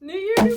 New year to me!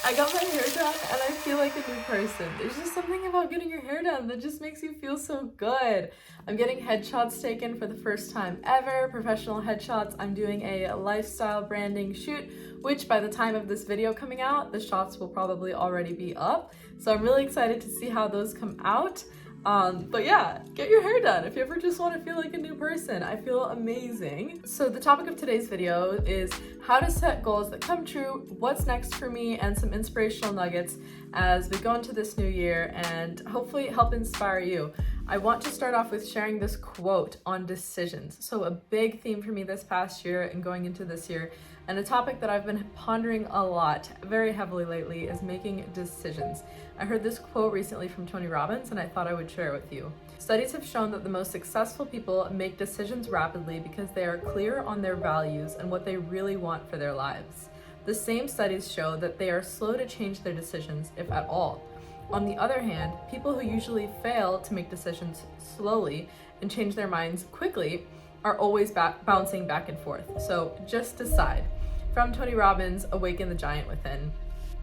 I got my hair done and I feel like a new person. There's just something about getting your hair done that just makes you feel so good. I'm getting headshots taken for the first time ever, professional headshots. I'm doing a lifestyle branding shoot, which by the time of this video coming out, the shots will probably already be up. So I'm really excited to see how those come out. But yeah, get your hair done if you ever just want to feel like a new person. I feel amazing. So the topic of today's video is how to set goals that come true, what's next for me, and some inspirational nuggets as we go into this new year and hopefully help inspire you. I want to start off with sharing this quote on decisions. So a big theme for me this past year and going into this year, and a topic that I've been pondering a lot, very heavily lately, is making decisions. I heard this quote recently from Tony Robbins and I thought I would share it with you. Studies have shown that the most successful people make decisions rapidly because they are clear on their values and what they really want for their lives. The same studies show that they are slow to change their decisions, if at all. On the other hand, people who usually fail to make decisions slowly and change their minds quickly are always bouncing back and forth. So just decide. From Tony Robbins, Awaken the Giant Within.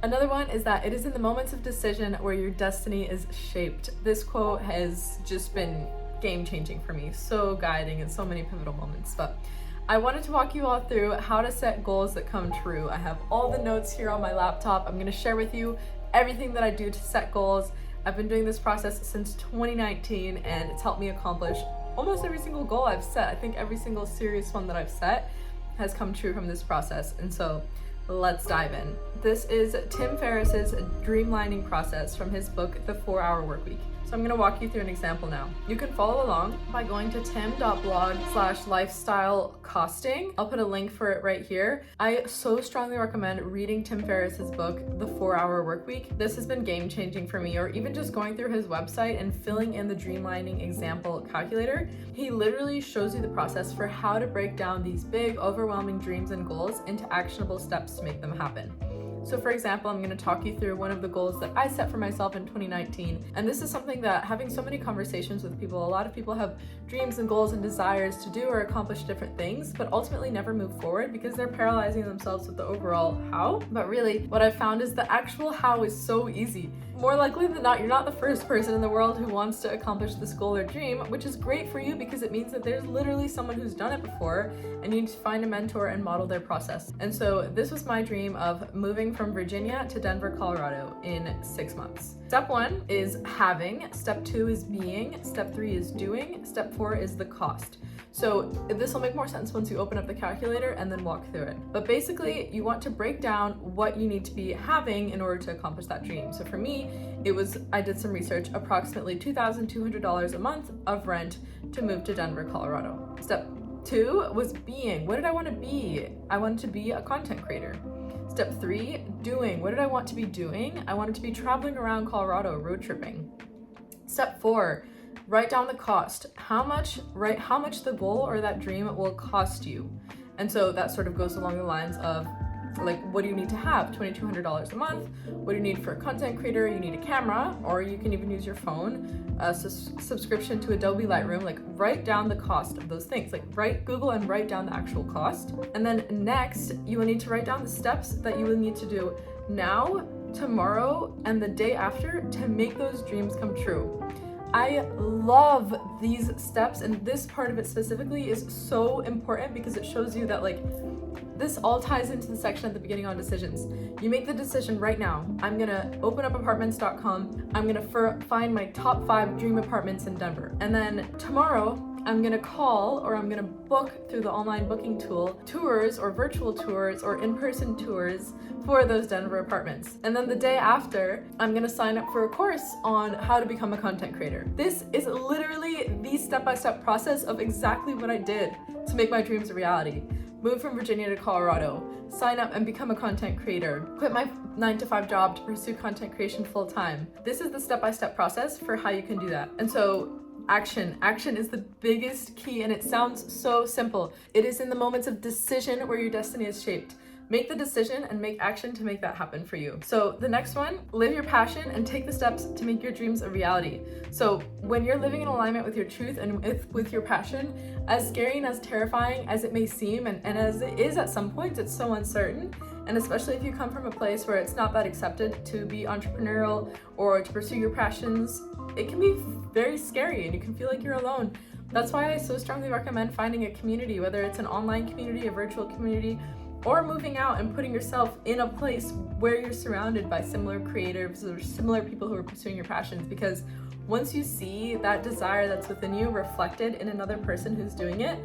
Another one is that it is in the moments of decision where your destiny is shaped. This quote has just been game-changing for me, so guiding in so many pivotal moments. But I wanted to walk you all through how to set goals that come true. I have all the notes here on my laptop. I'm gonna share with you everything that I do to set goals. I've been doing this process since 2019 and it's helped me accomplish almost every single goal I've set. I think every single serious one that I've set has come true from this process. And so let's dive in. This is Tim Ferriss's dreamlining process from his book, The 4-Hour Workweek. So I'm gonna walk you through an example now. You can follow along by going to tim.blog/lifestylecosting. I'll put a link for it right here. I so strongly recommend reading Tim Ferriss's book, The 4-Hour Workweek. This has been game changing for me, or even just going through his website and filling in the dreamlining example calculator. He literally shows you the process for how to break down these big, overwhelming dreams and goals into actionable steps to make them happen. So for example, I'm going to talk you through one of the goals that I set for myself in 2019. And this is something that, having so many conversations with people, a lot of people have dreams and goals and desires to do or accomplish different things, but ultimately never move forward because they're paralyzing themselves with the overall how. But really, what I've found is the actual how is so easy. More likely than not, you're not the first person in the world who wants to accomplish this goal or dream, which is great for you because it means that there's literally someone who's done it before and you need to find a mentor and model their process. And so this was my dream of moving from Virginia to Denver, Colorado in 6 months. Step 1 is having, step 2 is being, step 3 is doing, step 4 is the cost. So this will make more sense once you open up the calculator and then walk through it. But basically, you want to break down what you need to be having in order to accomplish that dream. So for me, I did some research, approximately $2,200 a month of rent to move to Denver, Colorado. Step 2 was being. What did I want to be? I wanted to be a content creator. Step 3, doing. What did I want to be doing? I wanted to be traveling around Colorado, road tripping. Step 4, write down the cost. How much the goal or that dream will cost you. And so that sort of goes along the lines of, like, what do you need to have? $2,200 a month. What do you need for a content creator? You need a camera, or you can even use your phone, a subscription to Adobe Lightroom. Like, write down the cost of those things. Like, Google and write down the actual cost. And then next, you will need to write down the steps that you will need to do now, tomorrow, and the day after to make those dreams come true. I love these steps, and this part of it specifically is so important because it shows you that, like, this all ties into the section at the beginning on decisions. You make the decision right now. I'm gonna open up apartments.com. I'm gonna find my top 5 dream apartments in Denver. And then tomorrow, I'm gonna call or I'm gonna book through the online booking tool tours or virtual tours or in-person tours for those Denver apartments. And then the day after, I'm gonna sign up for a course on how to become a content creator. This is literally the step-by-step process of exactly what I did to make my dreams a reality. Move from Virginia to Colorado, sign up and become a content creator, quit my 9-to-5 job to pursue content creation full-time. This is the step-by-step process for how you can do that. And so action is the biggest key, and it sounds so simple. It is in the moments of decision where your destiny is shaped. Make the decision and make action to make that happen for you. So the next one, live your passion and take the steps to make your dreams a reality. So when you're living in alignment with your truth and with your passion, as scary and as terrifying as it may seem, and as it is at some points, it's so uncertain, And especially if you come from a place where it's not that accepted to be entrepreneurial or to pursue your passions, it can be very scary and you can feel like you're alone. That's why I so strongly recommend finding a community, whether it's an online community, a virtual community, or moving out and putting yourself in a place where you're surrounded by similar creatives or similar people who are pursuing your passions. Because once you see that desire that's within you reflected in another person who's doing it,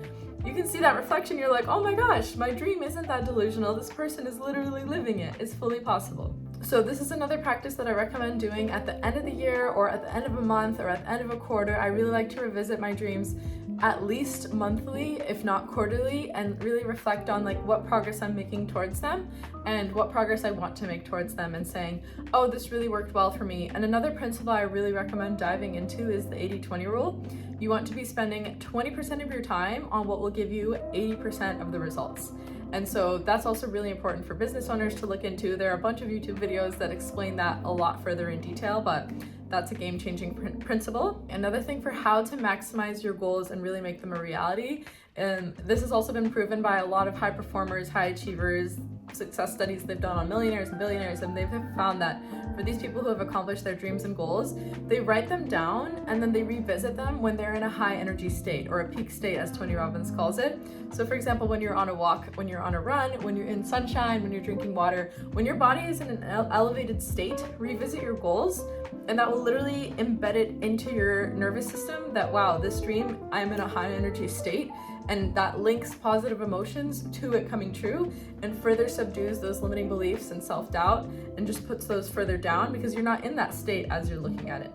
you can see that reflection. You're like, oh my gosh, my dream isn't that delusional. This person is literally living it. It's fully possible. So this is another practice that I recommend doing at the end of the year or at the end of a month or at the end of a quarter. I really like to revisit my dreams at least monthly, if not quarterly, and really reflect on like what progress I'm making towards them and what progress I want to make towards them, and saying, oh, this really worked well for me. And another principle I really recommend diving into is the 80-20 rule. You want to be spending 20% of your time on what will give you 80% of the results. And so that's also really important for business owners to look into. There are a bunch of YouTube videos that explain that a lot further in detail, but that's a game-changing principle. Another thing for how to maximize your goals and really make them a reality, and this has also been proven by a lot of high performers, high achievers, success studies they've done on millionaires and billionaires, and they've found that for these people who have accomplished their dreams and goals, they write them down and then they revisit them when they're in a high energy state, or a peak state as Tony Robbins calls it. So for example, when you're on a walk, when you're on a run, when you're in sunshine, when you're drinking water, when your body is in an elevated state, revisit your goals, and that will literally embed it into your nervous system that, wow, this dream, I'm in a high energy state. And that links positive emotions to it coming true and further subdues those limiting beliefs and self-doubt and just puts those further down because you're not in that state as you're looking at it.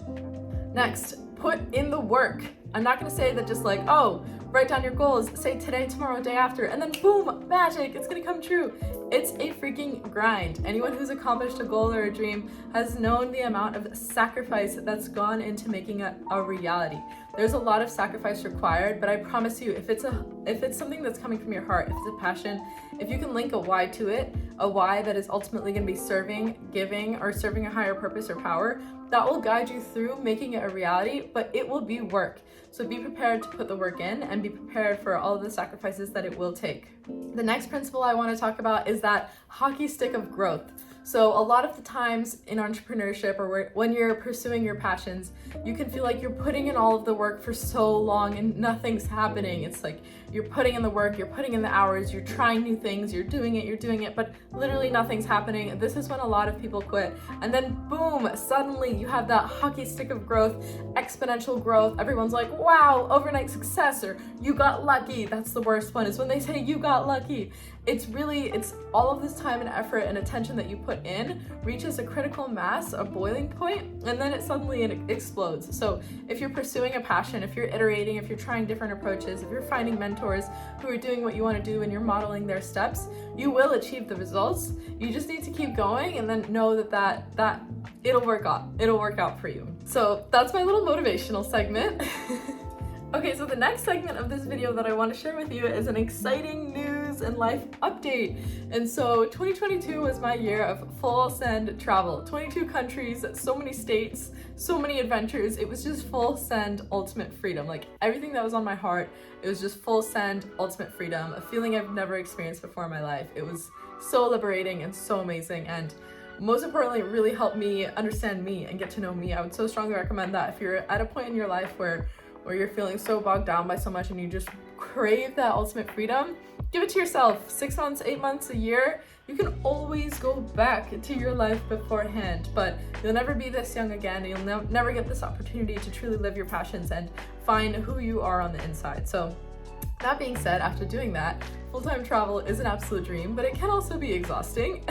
Next, put in the work. I'm not gonna say that just like, oh, write down your goals, say today, tomorrow, day after, and then boom, magic, it's gonna come true. It's a freaking grind. Anyone who's accomplished a goal or a dream has known the amount of sacrifice that's gone into making it a reality. There's a lot of sacrifice required, but I promise you, if it's something that's coming from your heart, if it's a passion, if you can link a why to it, a why that is ultimately gonna be serving, giving, or serving a higher purpose or power, that will guide you through making it a reality, but it will be work. So be prepared to put the work in and be prepared for all of the sacrifices that it will take. The next principle I want to talk about is that hockey stick of growth. So a lot of the times in entrepreneurship or when you're pursuing your passions, you can feel like you're putting in all of the work for so long and nothing's happening. It's like you're putting in the work, you're putting in the hours, you're trying new things, you're doing it, but literally nothing's happening. This is when a lot of people quit. And then boom, suddenly you have that hockey stick of growth, exponential growth. Everyone's like, wow, overnight success, or you got lucky. That's the worst one, is when they say you got lucky. It's all of this time and effort and attention that you put in reaches a critical mass, a boiling point, and then it suddenly explodes. So if you're pursuing a passion, if you're iterating, if you're trying different approaches, if you're finding mentors who are doing what you want to do and you're modeling their steps, you will achieve the results. You just need to keep going and then know that it'll work out. It'll work out for you. So that's my little motivational segment. Okay, so the next segment of this video that I want to share with you is an exciting news and life update. And so 2022 was my year of full send travel. 22 countries, so many states, so many adventures. It was just full send ultimate freedom. Like everything that was on my heart, it was just full send ultimate freedom, a feeling I've never experienced before in my life. It was so liberating and so amazing, and most importantly, it really helped me understand me and get to know me. I would so strongly recommend that if you're at a point in your life where you're feeling so bogged down by so much and you just crave that ultimate freedom, give it to yourself. 6 months, 8 months, a year. You can always go back to your life beforehand, but you'll never be this young again. You'll never get this opportunity to truly live your passions and find who you are on the inside. So that being said, after doing that, full-time travel is an absolute dream, but it can also be exhausting.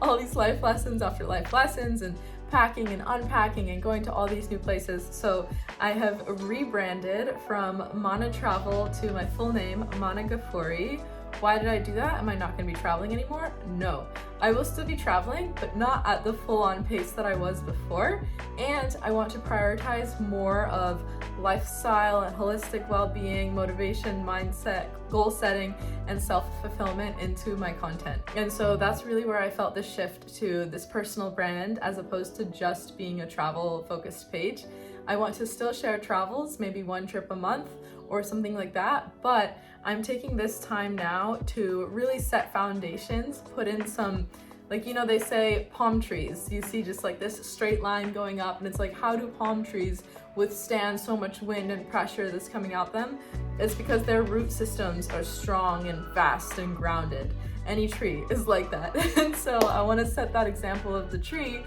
All these life lessons after life lessons, and packing and unpacking and going to all these new places. So I have rebranded from Mahna Travel to my full name, Mahna Ghafori. Why did I do that? Am I not going to be traveling anymore? No. I will still be traveling, but not at the full-on pace that I was before. And I want to prioritize more of lifestyle and holistic well-being, motivation, mindset, goal setting, and self-fulfillment into my content. And so that's really where I felt the shift to this personal brand as opposed to just being a travel-focused page. I want to still share travels, maybe one trip a month, or something like that, but I'm taking this time now to really set foundations, put in some, like, you know, they say palm trees, you see just like this straight line going up, and it's like, how do palm trees withstand so much wind and pressure that's coming out them? It's because their root systems are strong and fast and grounded. Any tree is like that. And so I want to set that example of the tree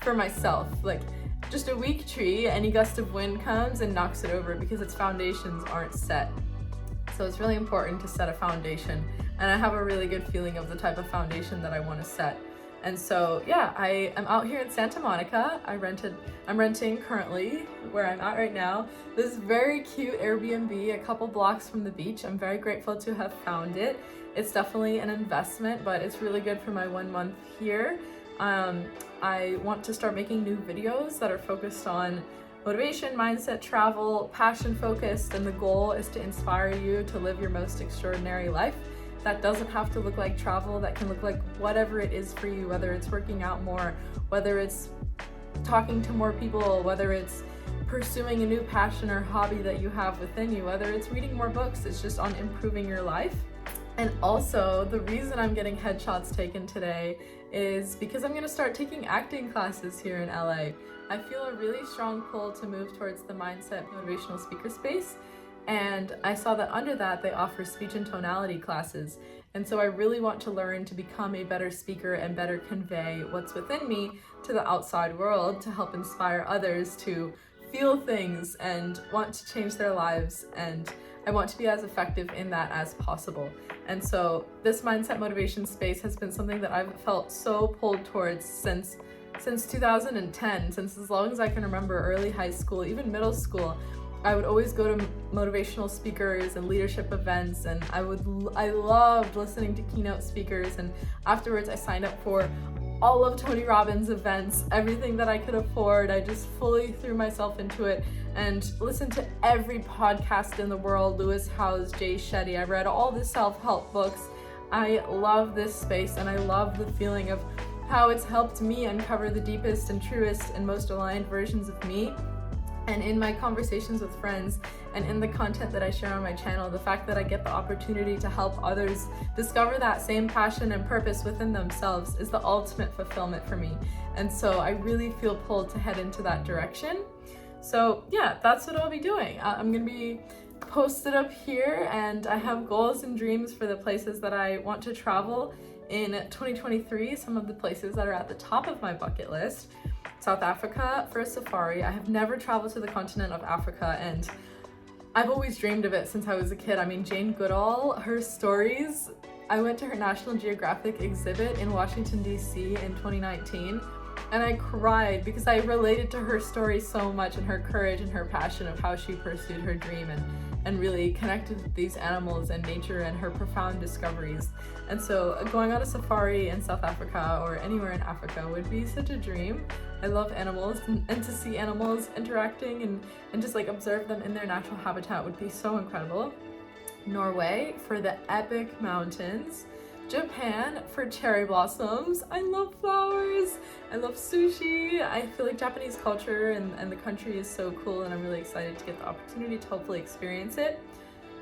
for myself. Like, just a weak tree, any gust of wind comes and knocks it over because its foundations aren't set. So it's really important to set a foundation, and I have a really good feeling of the type of foundation that I want to set. And so yeah, I am out here in Santa Monica. I'm renting currently, where I'm at right now, this very cute Airbnb a couple blocks from the beach. I'm very grateful to have found it. It's definitely an investment, but it's really good for my 1 month here. I want to start making new videos that are focused on motivation, mindset, travel, passion focused, and the goal is to inspire you to live your most extraordinary life. That doesn't have to look like travel, that can look like whatever it is for you, whether it's working out more, whether it's talking to more people, whether it's pursuing a new passion or hobby that you have within you, whether it's reading more books. It's just on improving your life. And also, the reason I'm getting headshots taken today is because I'm gonna start taking acting classes here in LA. I feel a really strong pull to move towards the mindset motivational speaker space, and I saw that under that they offer speech and tonality classes. And so I really want to learn to become a better speaker and better convey what's within me to the outside world to help inspire others to feel things and want to change their lives, and I want to be as effective in that as possible. And so this mindset motivation space has been something that I've felt so pulled towards since 2010, since as long as I can remember, early high school, even middle school. I would always go to motivational speakers and leadership events, and I loved listening to keynote speakers, and afterwards I signed up for all of Tony Robbins' events, everything that I could afford. I just fully threw myself into it and listened to every podcast in the world, Lewis Howes, Jay Shetty. I read all the self-help books. I love this space, and I love the feeling of how it's helped me uncover the deepest and truest and most aligned versions of me. And in my conversations with friends and in the content that I share on my channel, the fact that I get the opportunity to help others discover that same passion and purpose within themselves is the ultimate fulfillment for me. And so I really feel pulled to head into that direction. So yeah, that's what I'll be doing. I'm gonna be posted up here, and I have goals and dreams for the places that I want to travel in 2023, some of the places that are at the top of my bucket list. South Africa for a safari. I have never traveled to the continent of Africa, and I've always dreamed of it since I was a kid. I mean, Jane Goodall, her stories, I went to her National Geographic exhibit in Washington, D.C. in 2019, and I cried because I related to her story so much, and her courage and her passion of how she pursued her dream and really connected with these animals and nature and her profound discoveries. And so going on a safari in South Africa or anywhere in Africa would be such a dream. I love animals, and to see animals interacting and just like observe them in their natural habitat would be so incredible. Norway for the epic mountains. Japan for cherry blossoms. I love flowers. I love sushi. I feel like Japanese culture and the country is so cool, and I'm really excited to get the opportunity to hopefully experience it.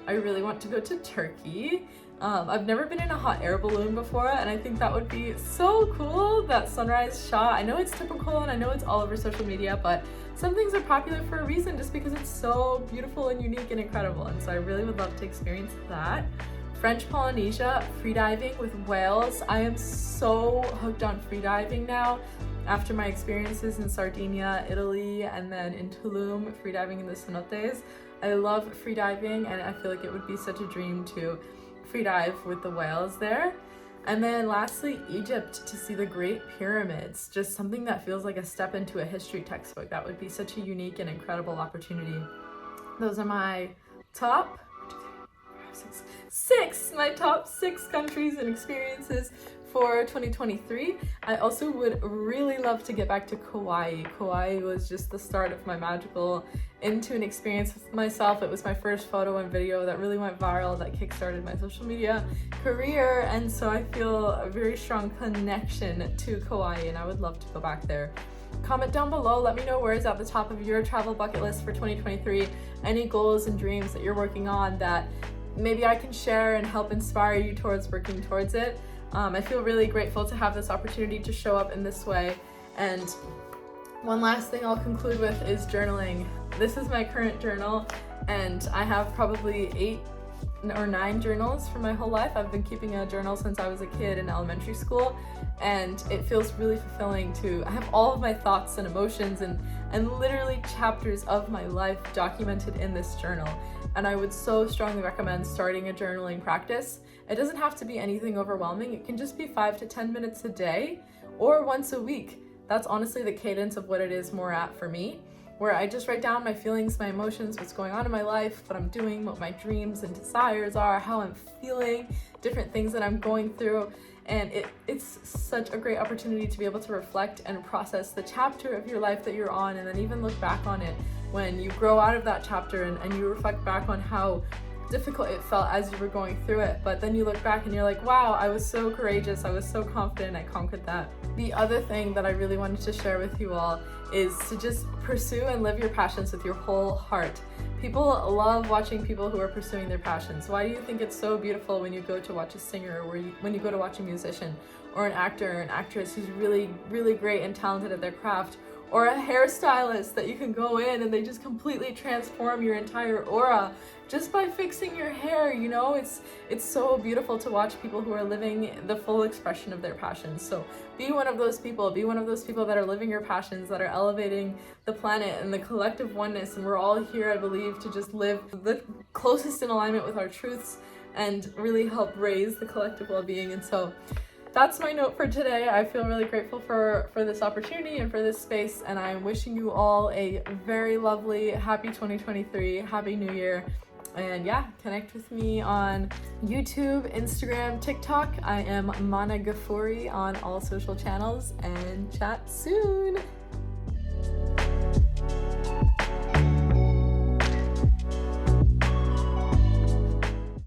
I really want to go to Turkey. I've never been in a hot air balloon before, and I think that would be so cool, that sunrise shot. I know it's typical and I know it's all over social media, but some things are popular for a reason just because it's so beautiful and unique and incredible, and so I really would love to experience that. French Polynesia, freediving with whales. I am so hooked on freediving now after my experiences in Sardinia, Italy, and then in Tulum, freediving in the cenotes. I love freediving, and I feel like it would be such a dream to freedive with the whales there. And then lastly, Egypt, to see the Great Pyramids, just something that feels like a step into a history textbook. That would be such a unique and incredible opportunity. Those are my top my top 6 countries and experiences for 2023, I also would really love to get back to Kauai. Kauai was just the start of my magical into an experience with myself. It was my first photo and video that really went viral, that kickstarted my social media career, and so I feel a very strong connection to Kauai, and I would love to go back there. Comment down below, let me know where is at the top of your travel bucket list for 2023, any goals and dreams that you're working on that maybe I can share and help inspire you towards working towards it. I feel really grateful to have this opportunity to show up in this way. And one last thing I'll conclude with is journaling. This is my current journal, and I have probably 8 or 9 journals for my whole life. I've been keeping a journal since I was a kid in elementary school, and it feels really fulfilling to have all of my thoughts and emotions and literally chapters of my life documented in this journal. And I would so strongly recommend starting a journaling practice. It doesn't have to be anything overwhelming. It can just be 5 to 10 minutes a day or once a week. That's honestly the cadence of what it is more at for me, where I just write down my feelings, my emotions, what's going on in my life, what I'm doing, what my dreams and desires are, how I'm feeling, different things that I'm going through. And it's such a great opportunity to be able to reflect and process the chapter of your life that you're on, and then even look back on it when you grow out of that chapter and you reflect back on how difficult it felt as you were going through it. But then you look back and you're like, wow, I was so courageous, I was so confident, I conquered that. The other thing that I really wanted to share with you all is to just pursue and live your passions with your whole heart. People love watching people who are pursuing their passions. Why do you think it's so beautiful when you go to watch a singer, or when you go to watch a musician, or an actor or an actress who's really, really great and talented at their craft, or a hairstylist that you can go in and they just completely transform your entire aura just by fixing your hair? You know, it's so beautiful to watch people who are living the full expression of their passions. So be one of those people. Be one of those people that are living your passions, that are elevating the planet and the collective oneness. And we're all here, I believe, to just live the closest in alignment with our truths and really help raise the collective well-being. And so that's my note for today. I feel really grateful for this opportunity and for this space, and I'm wishing you all a very lovely, happy 2023, happy new year. And yeah, connect with me on YouTube, Instagram, TikTok. I am Mahna Ghafori on all social channels, and chat soon.